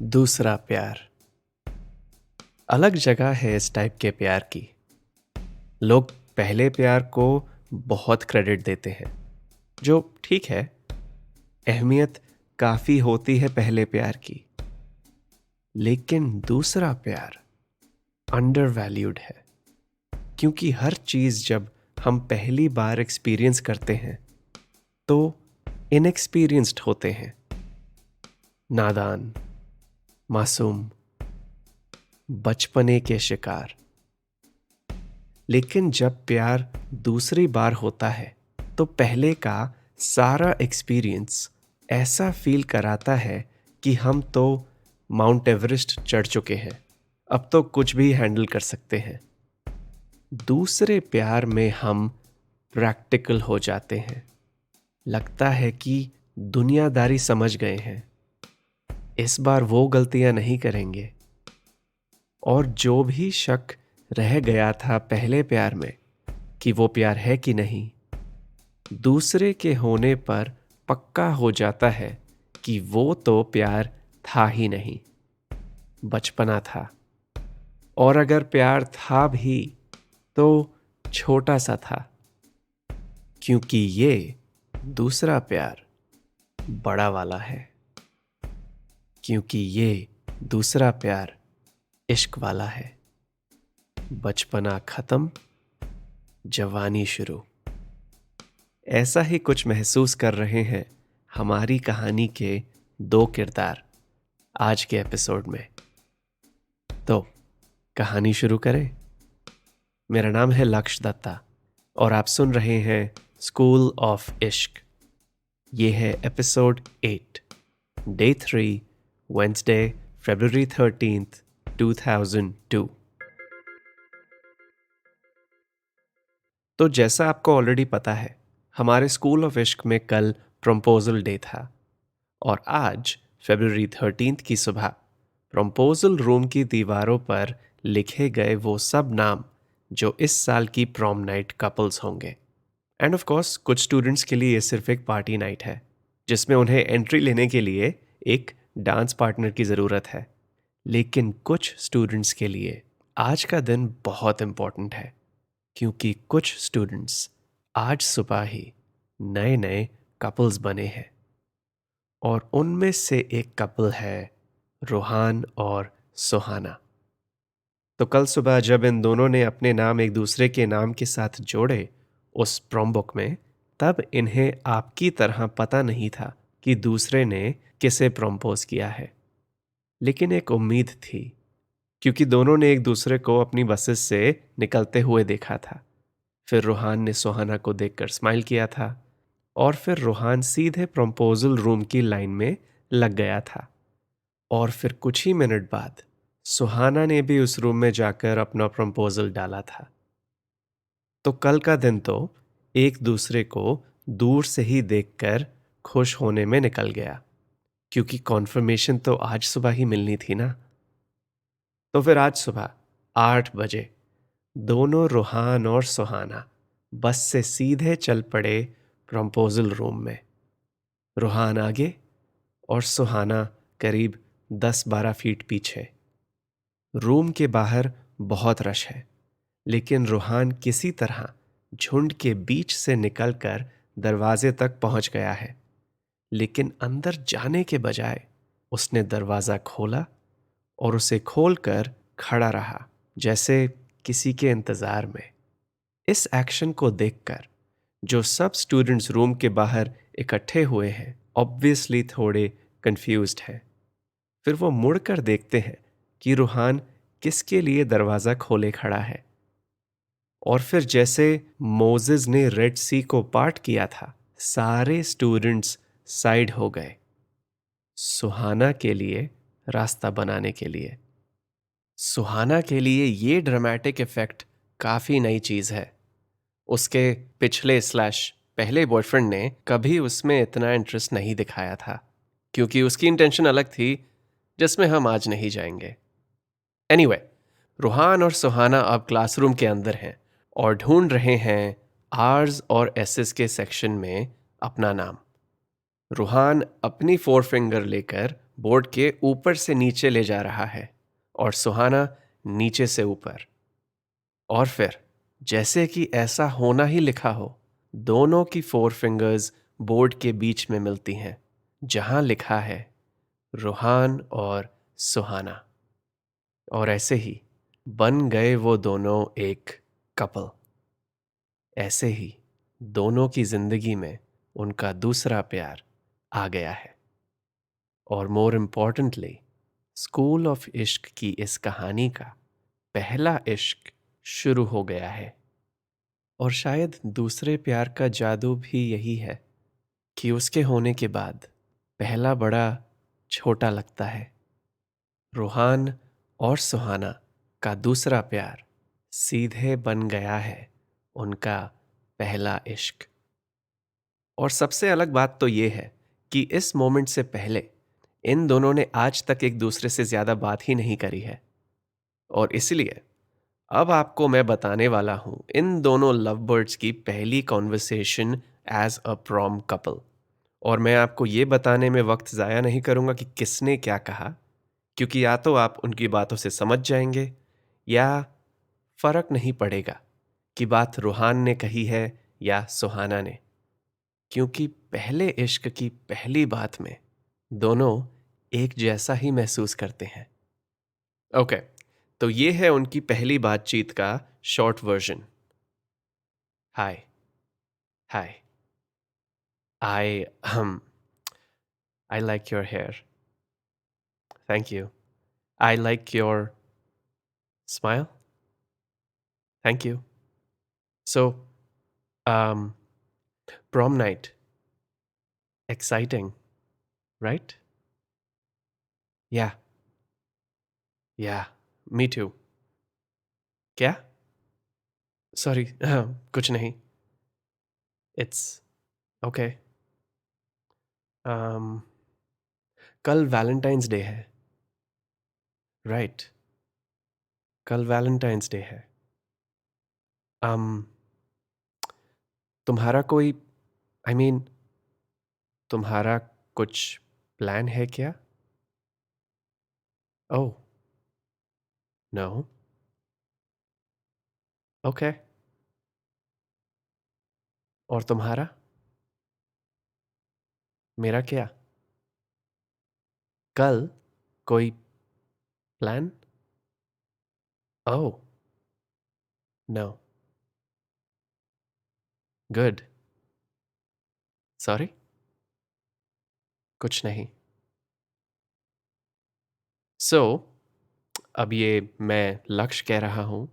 दूसरा प्यार। अलग जगह है इस टाइप के प्यार की। लोग पहले प्यार को बहुत क्रेडिट देते हैं, जो ठीक है। अहमियत काफ़ी होती है पहले प्यार की। लेकिन दूसरा प्यार अंडर वैल्यूड है, क्योंकि हर चीज़ जब हम पहली बार एक्सपीरियंस करते हैं तो इनएक्सपीरियंस्ड होते हैं। नादान, मासूम, बचपने के शिकार। लेकिन जब प्यार दूसरी बार होता है तो पहले का सारा एक्सपीरियंस ऐसा फील कराता है कि हम तो माउंट एवरेस्ट चढ़ चुके हैं, अब तो कुछ भी हैंडल कर सकते हैं। दूसरे प्यार में हम प्रैक्टिकल हो जाते हैं। लगता है कि दुनियादारी समझ गए हैं, इस बार वो गलतियां नहीं करेंगे। और जो भी शक रह गया था पहले प्यार में कि वो प्यार है कि नहीं, दूसरे के होने पर पक्का हो जाता है कि वो तो प्यार था ही नहीं, बचपना था। और अगर प्यार था भी तो छोटा सा था, क्योंकि ये दूसरा प्यार बड़ा वाला है। क्योंकि ये दूसरा प्यार इश्क वाला है। बचपना खत्म, जवानी शुरू। ऐसा ही कुछ महसूस कर रहे हैं हमारी कहानी के दो किरदार आज के एपिसोड में। तो कहानी शुरू करें। मेरा नाम है लक्ष्य दत्ता और आप सुन रहे हैं स्कूल ऑफ इश्क। ये है एपिसोड 8, डे 3, वेंसडे फरवरी 13th 2002। तो जैसा आपको ऑलरेडी पता है, हमारे स्कूल ऑफ इश्क में कल प्रपोजल डे था और आज फरवरी 13th की सुबह प्रपोजल रूम की दीवारों पर लिखे गए वो सब नाम जो इस साल की प्रॉम नाइट कपल्स होंगे। एंड ऑफ कोर्स कुछ स्टूडेंट्स के लिए ये सिर्फ एक पार्टी नाइट है, जिसमें उन्हें एंट्री लेने के लिए एक डांस पार्टनर की ज़रूरत है। लेकिन कुछ स्टूडेंट्स के लिए आज का दिन बहुत इम्पॉर्टेंट है, क्योंकि कुछ स्टूडेंट्स आज सुबह ही नए नए कपल्स बने हैं। और उनमें से एक कपल है रूहान और सुहाना। तो कल सुबह जब इन दोनों ने अपने नाम एक दूसरे के नाम के साथ जोड़े उस प्रॉम बुक में, तब इन्हें आपकी तरह पता नहीं था कि दूसरे ने किसे प्रॉम्पोज किया है। लेकिन एक उम्मीद थी, क्योंकि दोनों ने एक दूसरे को अपनी बसेस से निकलते हुए देखा था। फिर रूहान ने सुहाना को देखकर स्माइल किया था और फिर रूहान सीधे प्रपोजल रूम की लाइन में लग गया था। और फिर कुछ ही मिनट बाद सुहाना ने भी उस रूम में जाकर अपना प्रपोजल डाला था। तो कल का दिन तो एक दूसरे को दूर से ही देखकर खुश होने में निकल गया, क्योंकि कॉन्फर्मेशन तो आज सुबह ही मिलनी थी ना। तो फिर आज सुबह 8 बजे दोनों रूहान और सुहाना बस से सीधे चल पड़े प्रपोजल रूम में। रूहान आगे और सुहाना करीब 10-12 फीट पीछे। रूम के बाहर बहुत रश है, लेकिन रूहान किसी तरह झुंड के बीच से निकलकर दरवाजे तक पहुंच गया है। लेकिन अंदर जाने के बजाय उसने दरवाजा खोला और उसे खोलकर खड़ा रहा, जैसे किसी के इंतजार में। इस एक्शन को देखकर जो सब स्टूडेंट्स रूम के बाहर इकट्ठे हुए हैं ऑब्वियसली थोड़े कंफ्यूज्ड हैं। फिर वो मुड़कर देखते हैं कि रूहान किसके लिए दरवाजा खोले खड़ा है। और फिर जैसे मोजेस ने रेड सी को पार्ट किया था, सारे स्टूडेंट्स साइड हो गए सुहाना के लिए रास्ता बनाने के लिए। सुहाना के लिए ये ड्रामेटिक इफेक्ट काफ़ी नई चीज़ है। उसके पिछले स्लैश पहले बॉयफ्रेंड ने कभी उसमें इतना इंटरेस्ट नहीं दिखाया था, क्योंकि उसकी इंटेंशन अलग थी, जिसमें हम आज नहीं जाएंगे। एनीवे, रूहान और सुहाना अब क्लासरूम के अंदर हैं और ढूंढ रहे हैं आर्स और एसएस के सेक्शन में अपना नाम। रूहान अपनी 4 फिंगर लेकर बोर्ड के ऊपर से नीचे ले जा रहा है और सुहाना नीचे से ऊपर। और फिर जैसे कि ऐसा होना ही लिखा हो, दोनों की फोर फिंगर्स बोर्ड के बीच में मिलती हैं, जहां लिखा है रूहान और सुहाना। और ऐसे ही बन गए वो दोनों एक कपल। ऐसे ही दोनों की जिंदगी में उनका दूसरा प्यार आ गया है। और मोर इम्पॉर्टेंटली, स्कूल ऑफ इश्क की इस कहानी का पहला इश्क शुरू हो गया है। और शायद दूसरे प्यार का जादू भी यही है कि उसके होने के बाद पहला बड़ा छोटा लगता है। रूहान और सुहाना का दूसरा प्यार सीधे बन गया है उनका पहला इश्क। और सबसे अलग बात तो ये है कि इस मोमेंट से पहले इन दोनों ने आज तक एक दूसरे से ज्यादा बात ही नहीं करी है। और इसलिए अब आपको मैं बताने वाला हूं इन दोनों लव बर्ड्स की पहली conversation as a prom couple. और मैं आपको ये बताने में वक्त ज़ाया नहीं करूंगा कि किसने क्या कहा, क्योंकि या तो आप उनकी बातों से समझ जाएंगे या फर्क नहीं पड़ेगा कि बात रूहान ने कही है या सुहाना ने, क्योंकि पहले इश्क की पहली बात में दोनों एक जैसा ही महसूस करते हैं। ओके, तो ये है उनकी पहली बातचीत का short version. Hi, hi, I I like your hair, thank you, I like your smile, thank you. So um prom night, exciting, right? Yeah, yeah, me too. क्या? सॉरी, कुछ नहीं। It's okay. कल वैलेंटाइंस डे है, right? कल Valentine's day है। um तुम्हारा कोई, I mean तुम्हारा कुछ प्लान है क्या? ओह, नो, ओके। और तुम्हारा? मेरा क्या? कल कोई प्लान? ओह, नो, गुड, सॉरी, कुछ नहीं। सो अब ये मैं लक्ष्य कह रहा हूँ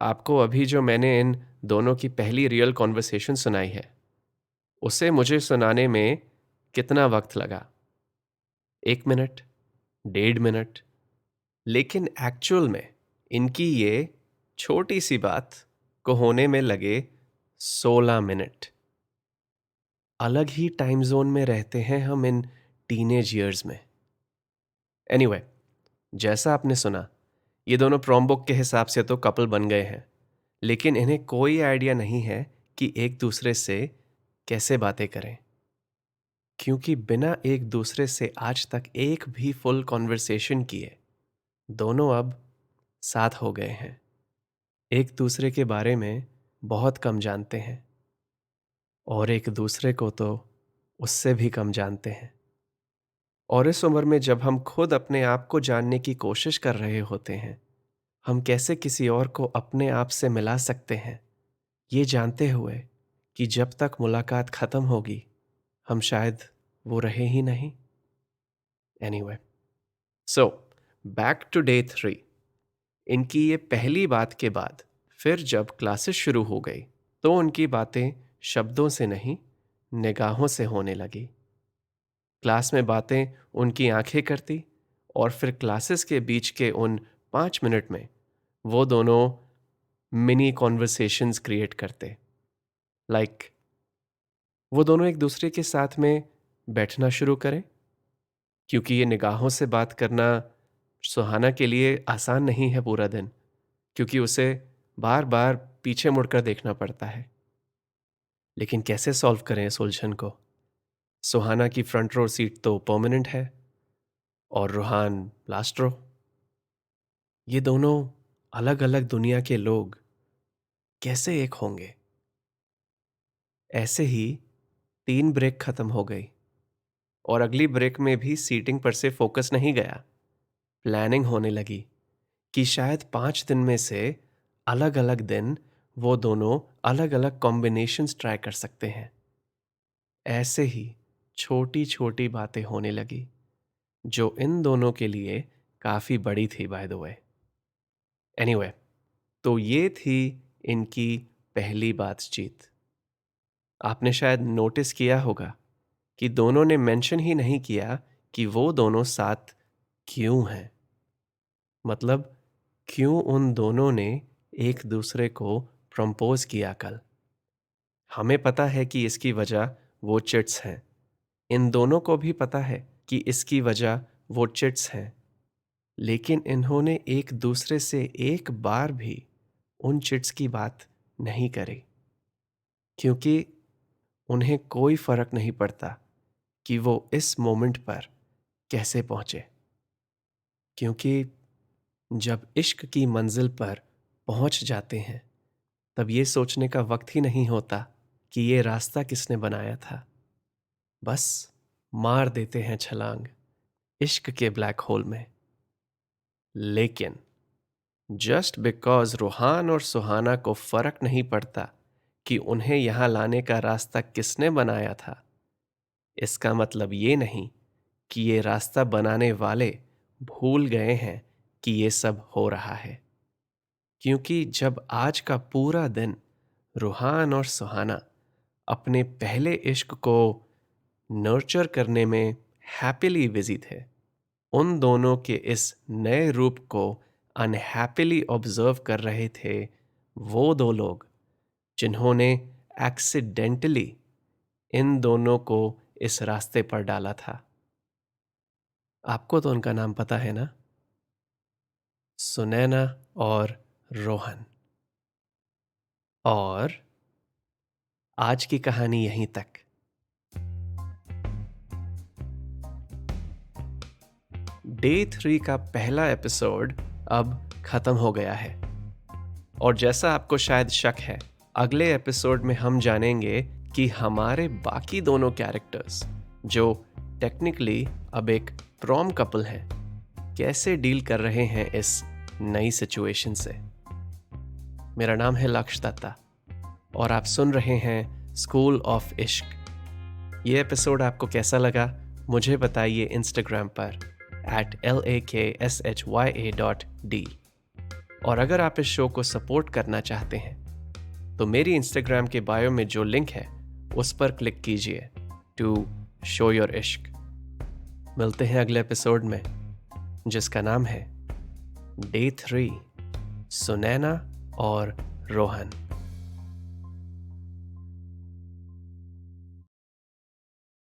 आपको। अभी जो मैंने इन दोनों की पहली रियल कॉन्वर्सेशन सुनाई है, उसे मुझे सुनाने में कितना वक्त लगा? 1 मिनट, 1.5 मिनट? लेकिन एक्चुअल में इनकी ये छोटी सी बात को होने में लगे 16 मिनट। अलग ही टाइम जोन में रहते हैं हम इन टीनेज ईयर्स में। एनीवे, जैसा आपने सुना, ये दोनों प्रॉम बुक के हिसाब से तो कपल बन गए हैं, लेकिन इन्हें कोई आइडिया नहीं है कि एक दूसरे से कैसे बातें करें, क्योंकि बिना एक दूसरे से आज तक एक भी फुल कॉन्वर्सेशन किए दोनों अब साथ हो गए हैं। एक दूसरे के बारे में बहुत कम जानते हैं और एक दूसरे को तो उससे भी कम जानते हैं। और इस उम्र में जब हम खुद अपने आप को जानने की कोशिश कर रहे होते हैं, हम कैसे किसी और को अपने आप से मिला सकते हैं, ये जानते हुए कि जब तक मुलाकात खत्म होगी हम शायद वो रहे ही नहीं। Anyway, so back to day 3। इनकी ये पहली बात के बाद फिर जब क्लासेस शुरू हो गई तो उनकी बातें शब्दों से नहीं, निगाहों से होने लगी। क्लास में बातें उनकी आंखें करती और फिर क्लासेस के बीच के उन 5 मिनट में वो दोनों मिनी कॉन्वर्सेशंस क्रिएट करते। लाइक वो दोनों एक दूसरे के साथ में बैठना शुरू करें, क्योंकि ये निगाहों से बात करना सुहाना के लिए आसान नहीं है पूरा दिन, क्योंकि उसे बार बार पीछे मुड़कर देखना पड़ता है। लेकिन कैसे सॉल्व करें इस उलझन को? सुहाना की फ्रंट रो सीट तो परमानेंट है और रूहान प्लास्ट्रो। ये दोनों अलग अलग दुनिया के लोग कैसे एक होंगे? ऐसे ही 3 ब्रेक खत्म हो गई और अगली ब्रेक में भी सीटिंग पर से फोकस नहीं गया। प्लानिंग होने लगी कि शायद 5 दिन में से अलग अलग दिन वो दोनों अलग अलग कॉम्बिनेशंस ट्राई कर सकते हैं। ऐसे ही छोटी छोटी बातें होने लगी जो इन दोनों के लिए काफी बड़ी थी, बाय द वे। एनीवे, तो ये थी इनकी पहली बातचीत। आपने शायद नोटिस किया होगा कि दोनों ने मेंशन ही नहीं किया कि वो दोनों साथ क्यों हैं। मतलब क्यों उन दोनों ने एक दूसरे को प्रपोज किया कल। हमें पता है कि इसकी वजह वो चिट्स हैं। इन दोनों को भी पता है कि इसकी वजह वो चिट्स हैं। लेकिन इन्होंने एक दूसरे से एक बार भी उन चिट्स की बात नहीं करी, क्योंकि उन्हें कोई फर्क नहीं पड़ता कि वो इस मोमेंट पर कैसे पहुंचे। क्योंकि जब इश्क की मंजिल पर पहुंच जाते हैं तब ये सोचने का वक्त ही नहीं होता कि ये रास्ता किसने बनाया था। बस मार देते हैं छलांग इश्क के ब्लैक होल में। लेकिन जस्ट बिकॉज रूहान और सुहाना को फर्क नहीं पड़ता कि उन्हें यहां लाने का रास्ता किसने बनाया था, इसका मतलब ये नहीं कि ये रास्ता बनाने वाले भूल गए हैं कि ये सब हो रहा है। क्योंकि जब आज का पूरा दिन रूहान और सुहाना अपने पहले इश्क को नर्चर करने में हैप्पीली बिजी थे, उन दोनों के इस नए रूप को अनहैप्पीली ऑब्जर्व कर रहे थे वो दो लोग जिन्होंने एक्सीडेंटली इन दोनों को इस रास्ते पर डाला था। आपको तो उनका नाम पता है ना? सुनैना और रोहन। और आज की कहानी यहीं तक। डे 3 का पहला एपिसोड अब खत्म हो गया है और जैसा आपको शायद शक है, अगले एपिसोड में हम जानेंगे कि हमारे बाकी दोनों कैरेक्टर्स, जो टेक्निकली अब एक प्रॉम कपल हैं, कैसे डील कर रहे हैं इस नई सिचुएशन से। मेरा नाम है लक्ष्य दत्ता और आप सुन रहे हैं स्कूल ऑफ इश्क। ये एपिसोड आपको कैसा लगा मुझे बताइए इंस्टाग्राम पर @lakshy.d। और अगर आप इस शो को सपोर्ट करना चाहते हैं तो मेरी इंस्टाग्राम के बायो में जो लिंक है उस पर क्लिक कीजिए टू शो योर इश्क। मिलते हैं अगले एपिसोड में जिसका नाम है डे 3 सुनैना और रोहन।